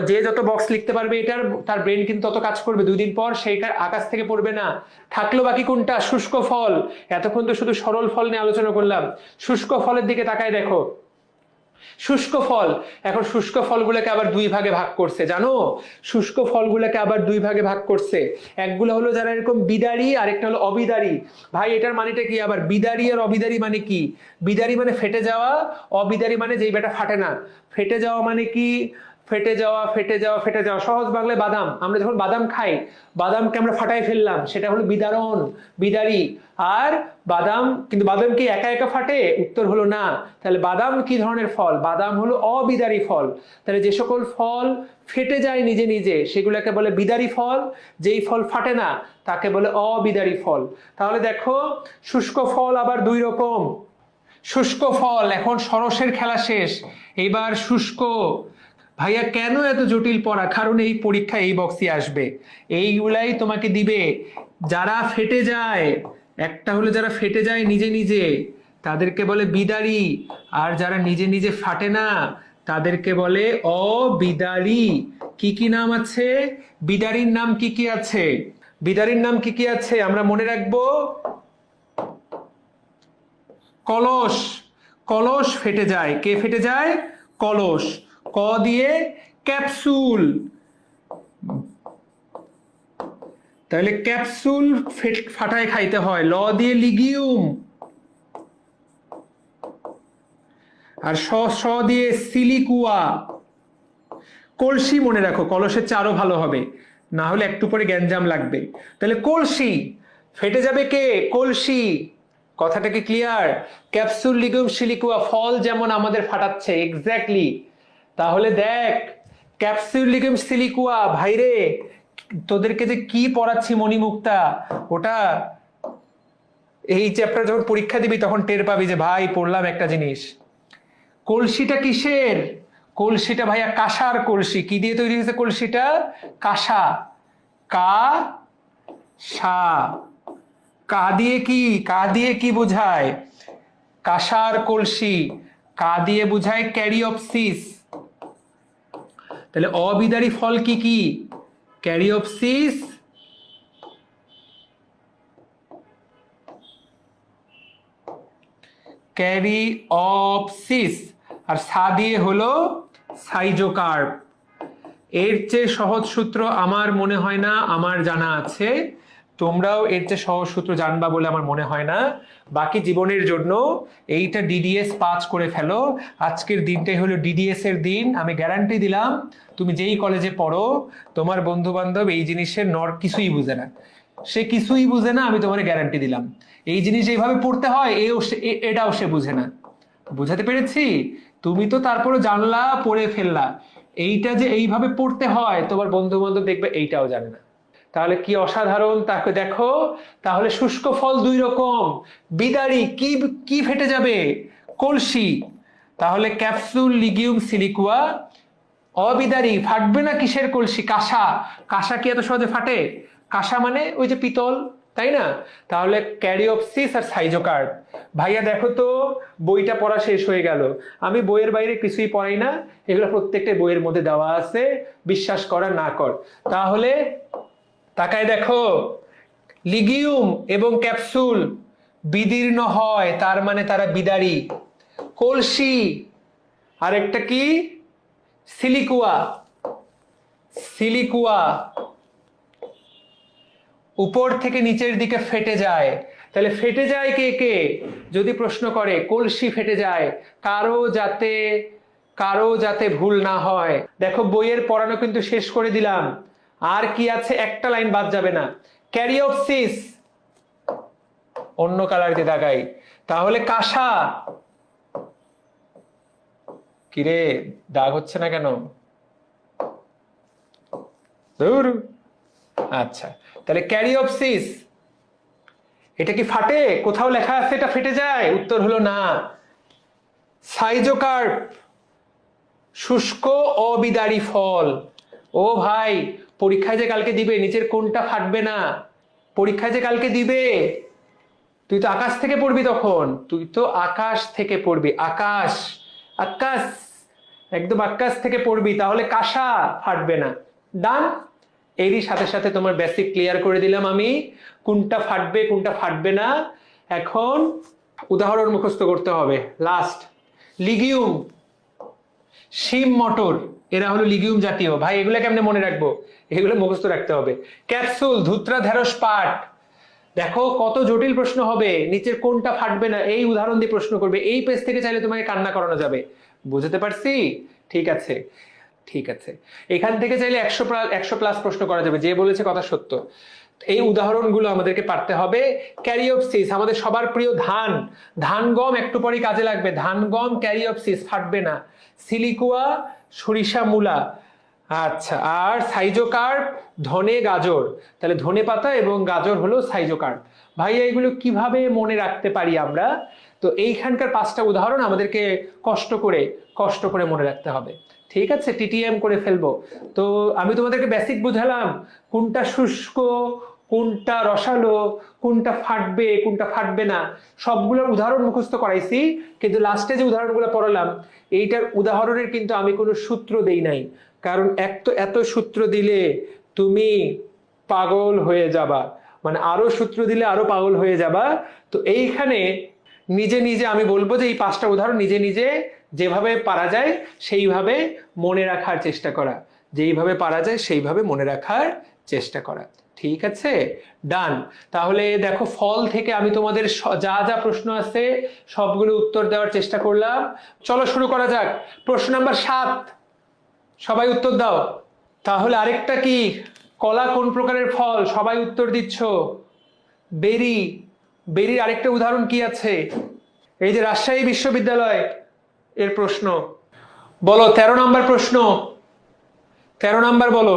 যে যত বক্স লিখতে পারবে এটার, তার ব্রেন কিন্তু তত কাজ করবে। 2 দিন পর সেইটার আকাশ থেকে পড়বে না। থাকলো বাকি কোনটা? শুষ্ক ফল। এতক্ষণ তো শুধু সরল ফল নিয়ে আলোচনা করলাম, শুষ্ক ফলের দিকে তাকায় দেখো। শুষ্ক ফল, এখন শুষ্ক ফলগুলোকে আবার 2 ভাগে ভাগ করছে, জানো? শুষ্ক ফলগুলোকে আবার 2 ভাগে ভাগ করছে। একগুলো হলো যারা এরকম বিদারি, আরেকটা হলো অবিদারি। ভাই, এটার মানেটা কি আবার? বিদারি আর অবিদারি মানে কি? বিদারি মানে ফেটে যাওয়া, অবিদারি মানে যেই বেটা ফাটে না। ফেটে যাওয়া মানে কি? ফেটে যাওয়া, ফেটে যাওয়া, ফেটে যাওয়া। সহজ বাংলায় বাদাম, আমরা যখন বাদাম খাই, বাদামকে আমরা ফাটাই ফেললাম, সেটা হলো বিদারণ, বিদারি। আর বাদাম, কিন্তু বাদাম কি একা একা ফাটে? উত্তর হলো না। তাহলে বাদাম কি ধরনের ফল? বাদাম হলো অবিদারী ফল। তাহলে যে সকল ফল ফেটে যায় নিজে নিজে সেগুলোকে বলে বিদারী ফল, যেই ফল ফাটে না তাকে বলে অবিদারী ফল। তাহলে দেখো, শুষ্ক ফল আবার দুই রকম। শুষ্ক ফল, এখন সরসের খেলা শেষ, এবার শুষ্ক। ভাইয়া কেন এত জটিল পড়া? কারণ এই পরীক্ষা এই বক্সই আসবে, এইগুলাই তোমাকে দিবে। যারা ফেটে যায়, একটা হলো যারা ফেটে যায় নিজে নিজে, তাদেরকে বলে বিদারী। আর যারা নিজে নিজে ফাটে না তাদেরকে বলে অবিদারী। কি কি নাম আছে? বিদারীর নাম কি কি আছে? বিদারীর নাম কি কি আছে আমরা মনে রাখবো। কলস, কলস ফেটে যায়। কে ফেটে যায়? কলস। ক দিয়ে ক্যাপসুল, তাহলে ক্যাপসুল ফাটায় খাইতে হয়। ল দিয়ে লিগিউম, আর স দিয়ে সিলিকুয়া। কলসি মনে রাখো, কলসের চারও ভালো হবে, না হলে একটু পরে গ্যাঞ্জাম লাগবে। তাহলে কলসি ফেটে যাবে কে? কলসি। কথাটা কি ক্লিয়ার? ক্যাপসুল, লিগুম, সিলিকুয়া, ফল যেমন আমাদের ফাটাচ্ছে এক্স্যাক্টলি। তাহলে দেখ, ক্যাপসুল, লিগুম, সিলিকুয়া, ভাইরে তোদেরকে যে কি পড়াচ্ছি মণিমুক্তা, ওটা এই চ্যাপ্টার যখন পরীক্ষা দিবি তখন টের পাবি যে ভাই পড়লাম একটা জিনিস। কলসিটা কিসের? কলসিটা ভাইয়া কাঁসার কলসি। কি দিয়ে তৈরি হয়েছে কলসিটা? কাঁসা। কা সা। কা দিয়ে কি? কা দিয়ে কি বোঝায়? কাঁসার কলসি। কা দিয়ে বোঝায় ক্যারিওপসিস। তাহলে অবিদারী ফল কি কি? ক্যারিওপসিস, ক্যারিওপসিস। আর সা দিয়ে হলো সাইজোকার্প। এর চেয়ে সহজ সূত্র আমার মনে হয় না আমার জানা আছে, তোমরাও এর চেয়ে সহজ সূত্র জানবা বলে আমার মনে হয় না। বাকি জীবনের জন্য এইটা ডিডিএস 5 করে ফেলো। আজকের দিনটাই হলো ডিডিএস এর দিন। আমি গ্যারান্টি দিলাম, তুমি যেই কলেজে পড়ো তোমার বন্ধু বান্ধব এই জিনিসের কিছুই বুঝে না, সে কিছুই বুঝে না, আমি তোমার গ্যারান্টি দিলাম। এই জিনিস এইভাবে পড়তে হয় এটাও সে বুঝে না। বুঝাতে পেরেছি? তুমি তো তারপরে জানলা, পড়ে ফেললা। এইটা যে এইভাবে পড়তে হয় তোমার বন্ধু বান্ধব দেখবে এইটাও জানে না। তাহলে কি অসাধারণ! তাকে দেখো, তাহলে শুষ্ক ফল দুই রকম। বিদারি কি কি ফেটে যাবে? কলসি। তাহলে ক্যাপসুল, লিগিউম, সিলিকুয়া। অবিদারি ফাটবে না কিসের কলসি? কাঁসা। কাঁসা কি এত সহজে ফাটে? কাঁসা মানে ওই যে পিতল, তাই না? তাহলে ক্যারিওপসিস আর সাইজোকার্প। ভাইয়া দেখো তো, বইটা পড়া শেষ হয়ে গেল। আমি বইয়ের বাইরে কিছুই পড়াই না, এগুলো প্রত্যেকটা বইয়ের মধ্যে দেওয়া আছে, বিশ্বাস কর আর না কর। তাহলে তাকায় দেখো, লিগিউম এবং ক্যাপসুল বিদীর্ণ হয়, তার মানে তারা বিদারী। কলসি আরেকটা কি? সিলিকুয়া। সিলিকুয়া উপর থেকে নিচের দিকে ফেটে যায়। তাহলে ফেটে যায় কে কে যদি প্রশ্ন করে? কলসি ফেটে যায়। কারো যাতে ভুল না হয়। দেখো বইয়ের পড়ানো কিন্তু শেষ করে দিলাম, আর কি আছে? একটা লাইন বাদ যাবে না। ক্যারিওপসিস, অন্য কালার দিয়ে দাগাই। তাহলে কাঁসা। কিরে দাগ হচ্ছে না কেন? আচ্ছা, তাহলে ক্যারিওপসিস এটা কি ফাটে? কোথাও লেখা আছে এটা ফেটে যায়? উত্তর হলো না। সাইজোকার্প শুষ্ক অবিদারী ফল। ও ভাই, পরীক্ষায় যে কালকে দিবে, নিচের কোনটা ফাটবে না? পরীক্ষায় যে কালকে দিবে, তুই তো আকাশ থেকে পড়বি, তখন তুই তো আকাশ থেকে পড়বি। আকাশ, আকাশ, একদম আকাশ থেকে পড়বি। তাহলে কাঁসা ফাটবে না। ডান। এরই সাথে সাথে তোমার বেসিক ক্লিয়ার করে দিলাম আমি, কোনটা ফাটবে কোনটা ফাটবে না। এখন উদাহরণ মুখস্থ করতে হবে। লাস্ট, লিগিউম, শিম, মটর, এরা হলো লিগিউম জাতীয়। ভাই এগুলো কেমনে মনে রাখবো? এগুলো মুখস্থ রাখতে হবে। ক্যাপসুল, ধুত্রা, ঢেঁড়স, পাট। দেখো কত জটিল প্রশ্ন হবে, নিচের কোনটা ফাটবে না এই উদাহরণ দিয়ে প্রশ্ন করবে। এই পেজ থেকে চাইলে তোমাকে কান্না করানো যাবে। বুঝতে পারছি? ঠিক আছে। ঠিক আছে, এখান থেকে চাইলে 100 প্লাস প্রশ্ন করা যাবে, যে বলেছে কথা সত্য। এই উদাহরণগুলো আমাদেরকে পারতে হবে। ক্যারিওপসিস, আমাদের সবার প্রিয় ধান, ধান গম একটু পরে কাজে লাগবে, ধান গম ক্যারিওপসিস, ফাটবে না। সিলিকুয়া সরিষা মূলা, আচ্ছা, আর সাইজোকার্প ধনে গাজর, তাহলে ধনে পাতা এবং গাজর হলো সাইজোকার্প। ভাইয়া এগুলো কিভাবে মনে রাখতে পারি আমরা? তো এইখানকার 5টা উদাহরণ আমাদেরকে কষ্ট করে মনে রাখতে হবে। ঠিক আছে, টিটিএম করে ফেলবো। তো আমি তোমাদেরকে বেসিক বুঝালাম, কোনটা শুষ্ক, কোনটা রসালো, কোনটা ফাটবে, কোনটা ফাটবে না, সবগুলোর উদাহরণ মুখস্থ করাইছি। কিন্তু লাস্টে যে উদাহরণগুলো পড়ালাম, এইটার উদাহরণের কিন্তু আমি কোনো সূত্র দেই নাই, কারণ এত সূত্র দিলে তুমি পাগল হয়ে যাবা, মানে আরো সূত্র দিলে আরো পাগল হয়ে যাবা। তো এইখানে নিজে নিজে আমি বলবো যে এই 5টা উদাহরণ নিজে নিজে যেভাবে পারা যায় সেইভাবে মনে রাখার চেষ্টা করা, যেইভাবে পারা যায় সেইভাবে মনে রাখার চেষ্টা করা। ঠিক আছে, ডান। তাহলে দেখো, ফল থেকে আমি তোমাদের যা যা প্রশ্ন আছে সবগুলো উত্তর দেওয়ার চেষ্টা করলাম। চলো শুরু করা যাক। প্রশ্ন নাম্বার 7, সবাই উত্তর দাও। তাহলে আরেকটা কি, কলা কোন প্রকারের ফল? সবাই উত্তর দিচ্ছ। বেরি, বেরির আরেকটা উদাহরণ কি আছে? এই যে রাজশাহী বিশ্ববিদ্যালয় এর প্রশ্ন, বলো 13 নম্বর প্রশ্ন, 13 নম্বর বলো।